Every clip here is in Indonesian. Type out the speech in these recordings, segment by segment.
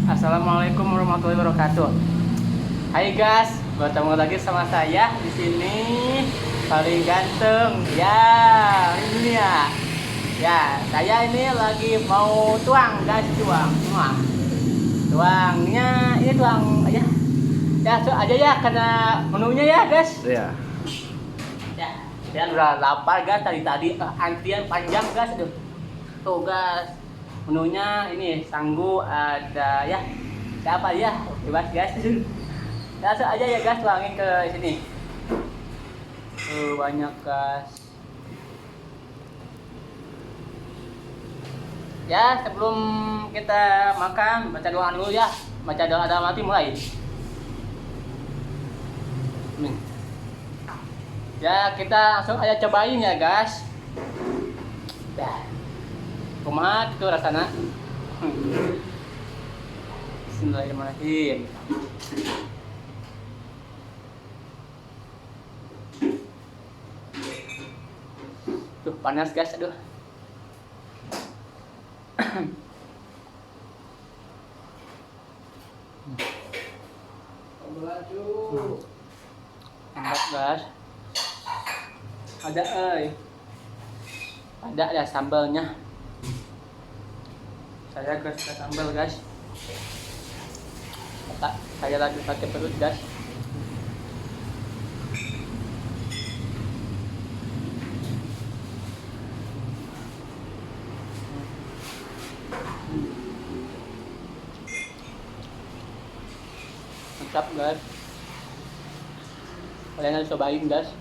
Assalamualaikum warahmatullahi wabarakatuh. Hai guys, bertemu lagi sama saya di sini paling ganteng. Ya, ini ya. Ya, saya ini lagi mau tuang guys, tuang. Wah. Tuangnya ini tuang aja. Ya, aja ya karena menunya ya guys. Iya. Ya, dan udah lapar guys tadi antrian panjang guys. Aduh. Tuh guys. Menunya ini sanggu ada ya siapa ya bebas guys. Langsung aja ya guys, tuangin ke sini. Banyak guys. Ya sebelum kita makan baca doa dulu ya, baca doa dalam hati mulai. Nih. Ya kita langsung aja cobain ya guys. Ya. Kumaha itu rasana. Bismillahirrahmanirrahim. Tuh panas guys, aduh. Enak guys. Ada ya sambalnya. Saya ke sambal guys. Saya lagi sakit perut guys. Mantap guys. Kalian harus cobain guys.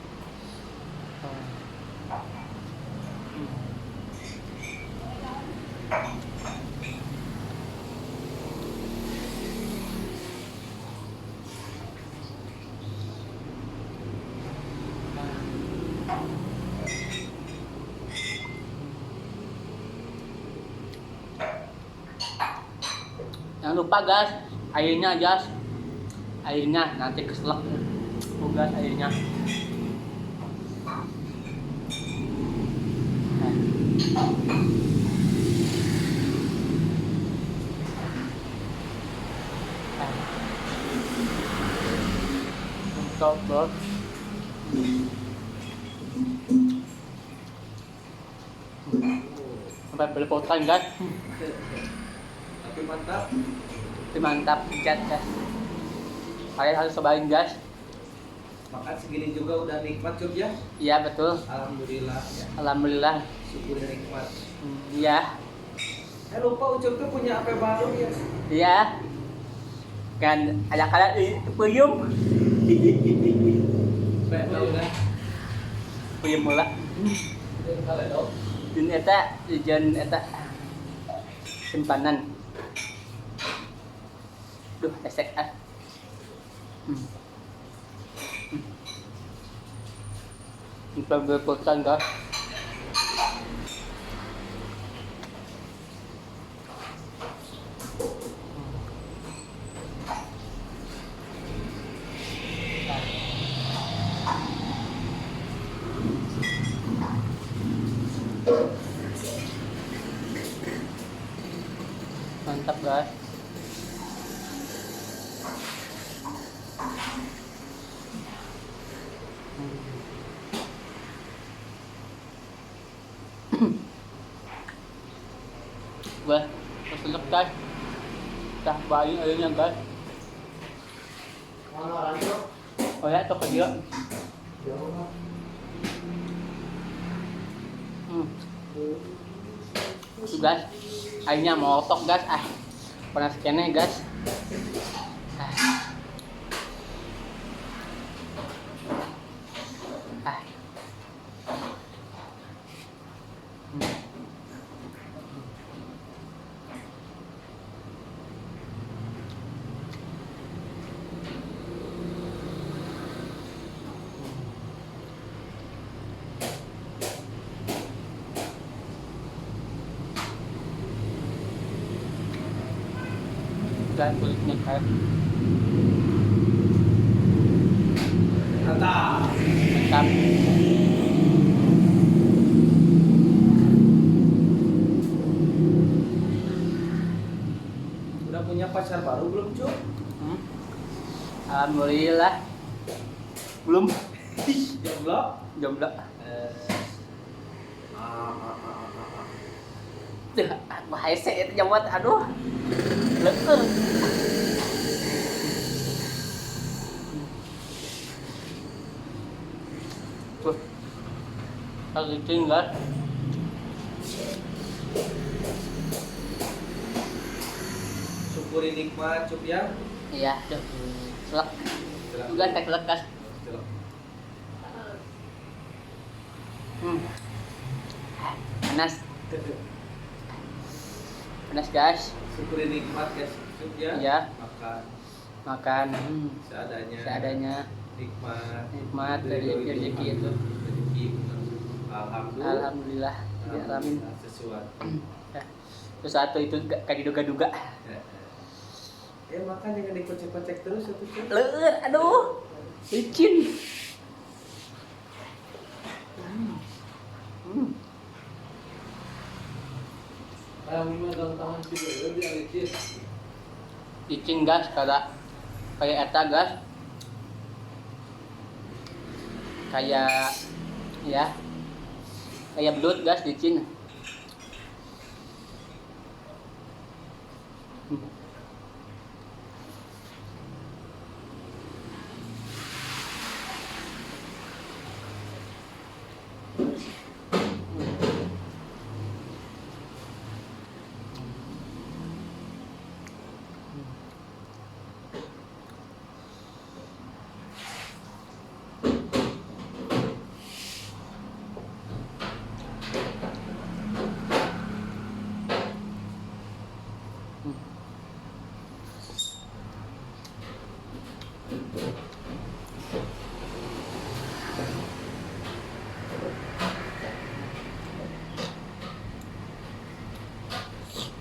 Jangan lupa guys, airnya guys, airnya nanti keselak. Oh guys, airnya. Mantap bro. Sampai belepotan guys. Tapi mantap cat guys. Kalian harus cobain guys. Makan segini juga udah nikmat Cuk ya? Iya betul. Alhamdulillah ya. Alhamdulillah. Syukur nikmat. Iya. Lupa Ucup tuh punya HP baru ya? Iya. Kan ada puyum. Puyum mula. Ini eta ijen eta simpanan. Duh, esek ah. Kita berpotan guys. Mantap guys. Wah, keselak guys. Dah bayi airnya guys. Oh ya, itu dia. Tuh guys, airnya meletok guys. Panas kene guys. Dan kulitnya kayak Mantap. mantap. Udah punya pacar baru belum, Cuk? Hmm. Alhamdulillah. Belum. Jomblo? Jomblo. Duh, bahaya sih itu jawab, aduh. Leueur. Tuh. Lagi tinggal. Syukuri nikmat, Cuk ya. Iya, tuh. Selak. Juga tek lekas. Panas. Panas, guys. Syukuri nikmat ya, Cuk ya. Iya. Makan Makan seadanya. seadanya. Nikmat dari rezeki itu. Rezeki. Alhamdulillah. Alhamdulillah. Dialamin. Sesuatu. Terus satu itu gak diduga-duga. Ya makan jangan dikocek-kocek terus itu, Cuk. Leueur, aduh. Licin. Licin gas kayak eta gas. Kayak ya. Kayak belut gas licin.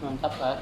Mantap kan? Mantap.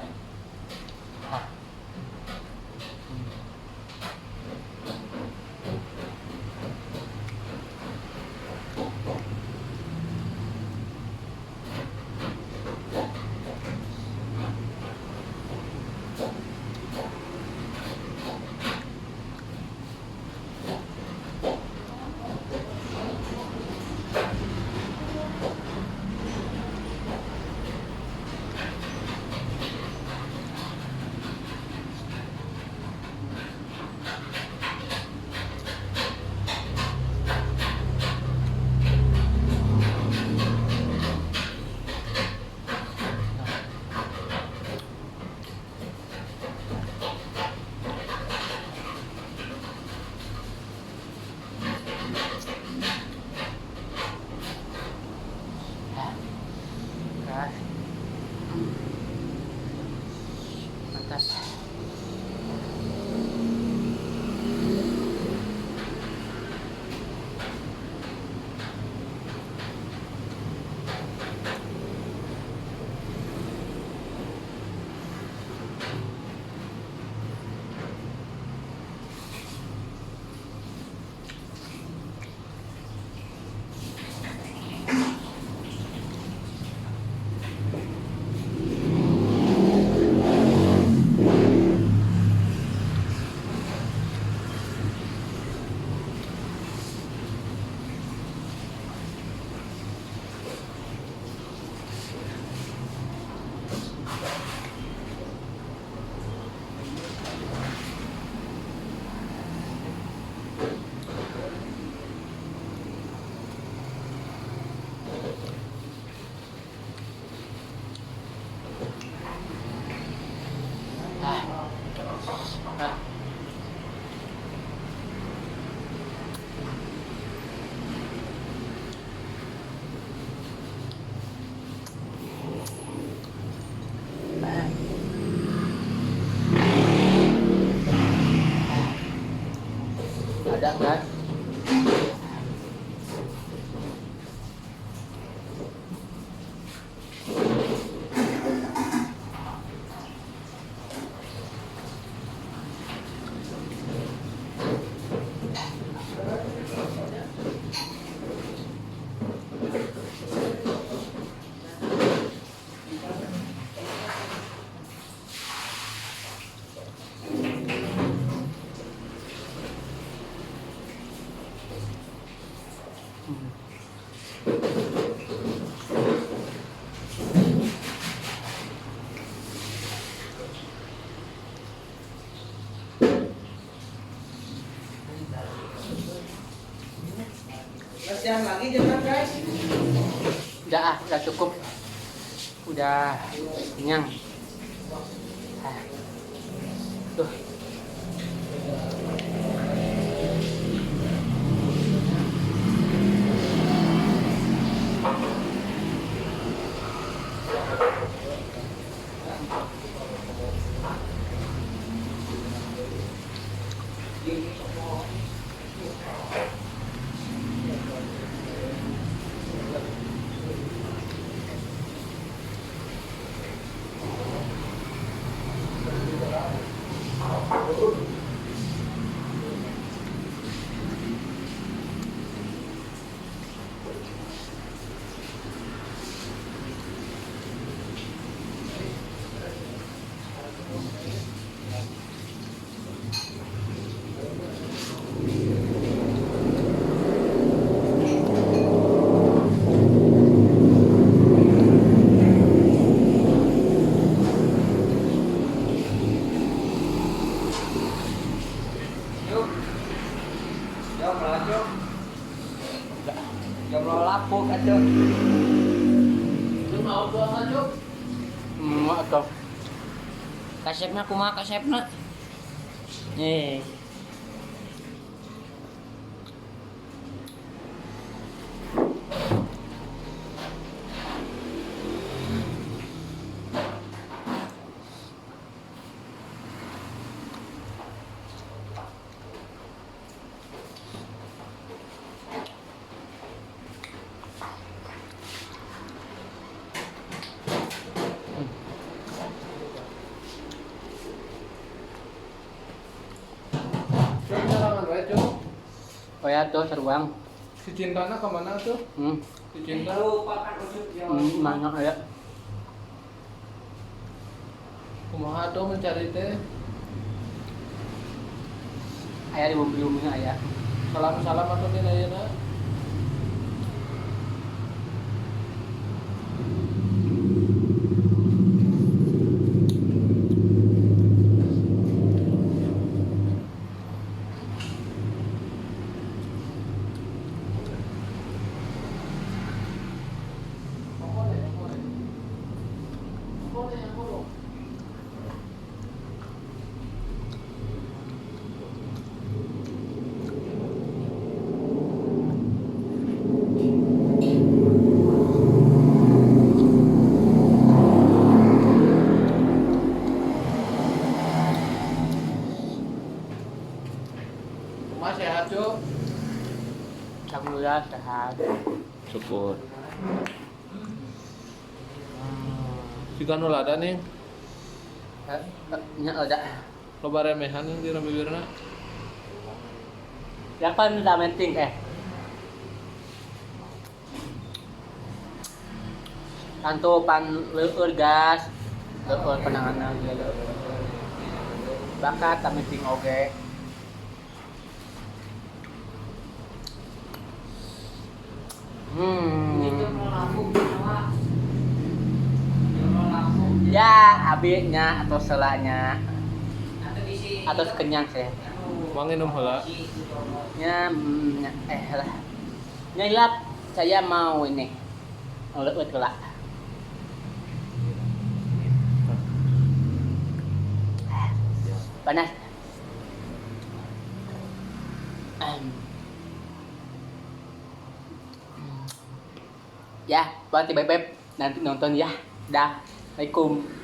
Ada kan? pecah lagi jangan guys. Udah cukup. Udah kenyang. Ah. Tuh. Jom melacuk. Jom lo lapu kacau. Lu mau gua melacuk? Mau atau kasepnya kumaha kasepna? Nih. Cuk, jangan wae cuk. Oh ya tuh seruang. Si Cintana kemana tuh? Si Cinta. Mana ya? Kumaha tuh mencari teh? Ayah di bumi-buminya ayah. Salam-salam atau din ayeuna? Kumaha sehat cuk? Alhamdulillah sehat. Syukur. Jika nulada nih, Nya ada. loba remehan yang di bibirna. Yang kan udah menting Tantu pan leueur gas. Leueur penanganan gitu. Bakat tak menting oge. Ya, abinya atau selanya atau kenyang sih. Mang minum heula. Ya, lah. Nyilap saya mau ini. Leuweut heula. Panas. Ya, buat bebek nanti nonton ya. Dah. Assalamualaikum.